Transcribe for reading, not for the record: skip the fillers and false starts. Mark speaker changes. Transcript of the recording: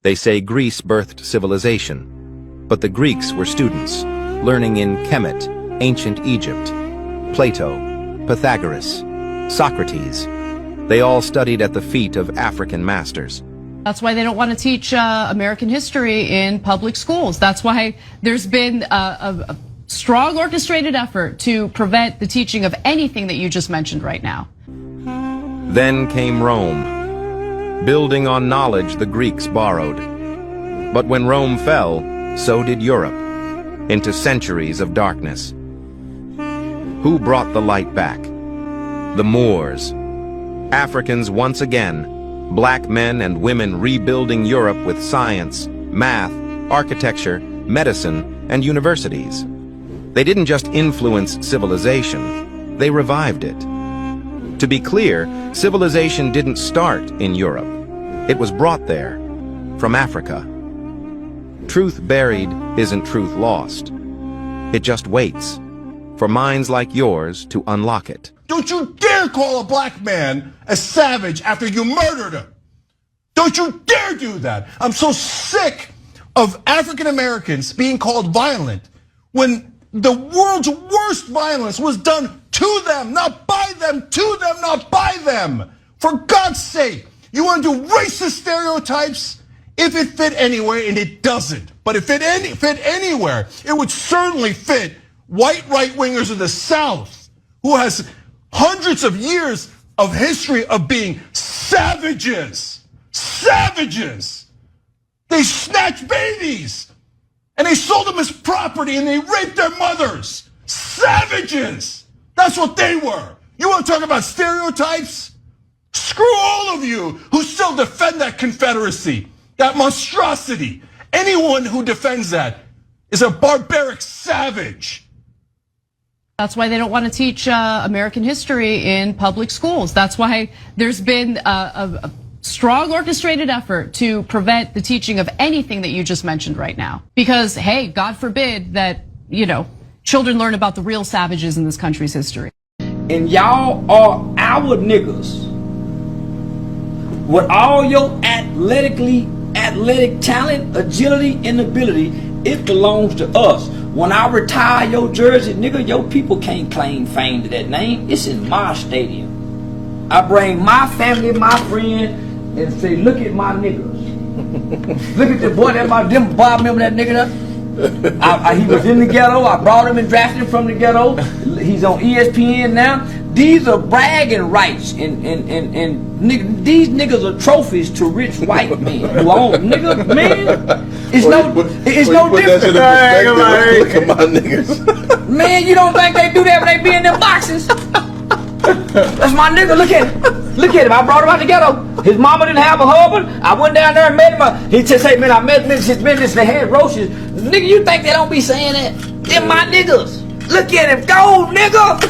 Speaker 1: They say Greece birthed civilization, but the Greeks were students, learning in Kemet, ancient Egypt, Plato, Pythagoras, Socrates. They all studied at the feet of African masters.
Speaker 2: That's why they don't want to teach American history in public schools. That's why there's been a strong orchestrated effort to prevent the teaching of anything that you just mentioned right now.
Speaker 1: Then came Rome. Building on knowledge the Greeks borrowed. But when Rome fell, so did Europe, into centuries of darkness. Who brought the light back? The Moors. Africans once again, black men and women rebuilding Europe with science, math, architecture, medicine, and universities. They didn't just influence civilization, they revived it. To be clear, civilization didn't start in Europe. It was brought there, from Africa. Truth buried isn't truth lost. It just waits for minds like yours to unlock it.
Speaker 3: Don't you dare call a black man a savage after you murdered him. Don't you dare do that. I'm so sick of African Americans being called violent when the world's worst violence was done to them, not by them, to them, not by them. For God's sake, you want to do racist stereotypes? If it fit anywhere, and it doesn't, but if it fit anywhere, it would certainly fit white right-wingers of the South, who has hundreds of years of history of being savages. Savages. They snatched babies. And they sold them as property and they raped their mothers. Savages. That's what they were. You want to talk about stereotypes? Screw all of you who still defend that Confederacy, that monstrosity. Anyone who defends that is a barbaric savage.
Speaker 2: That's why they don't want to teach American history in public schools. That's why there's been a strong orchestrated effort to prevent the teaching of anything that you just mentioned right now. Because, hey, God forbid that, children learn about the real savages in this country's history.
Speaker 4: And y'all are our niggas. With all your athletic talent, agility, and ability, it belongs to us. When I retire your jersey, nigga, your people can't claim fame to that name. It's in my stadium. I bring my family, my friend, and say, look at my niggas. Look at the boy, them boy, remember that nigga there? He was in the ghetto. I brought him and drafted him from the ghetto. He's on ESPN now. These are bragging rights, and these niggas are trophies to rich white men who own nigga, man. It's no different.
Speaker 5: Look at my niggas.
Speaker 4: Man, you don't think they do that when they be in them boxes? That's my nigga. Look at him. Look at him. I brought him out the ghetto. His mama didn't have a husband. I went down there and met him. He just said, man, I met him since business. They had roaches. Nigga, you think they don't be saying that? They're my niggas. Look at him. Go, nigga.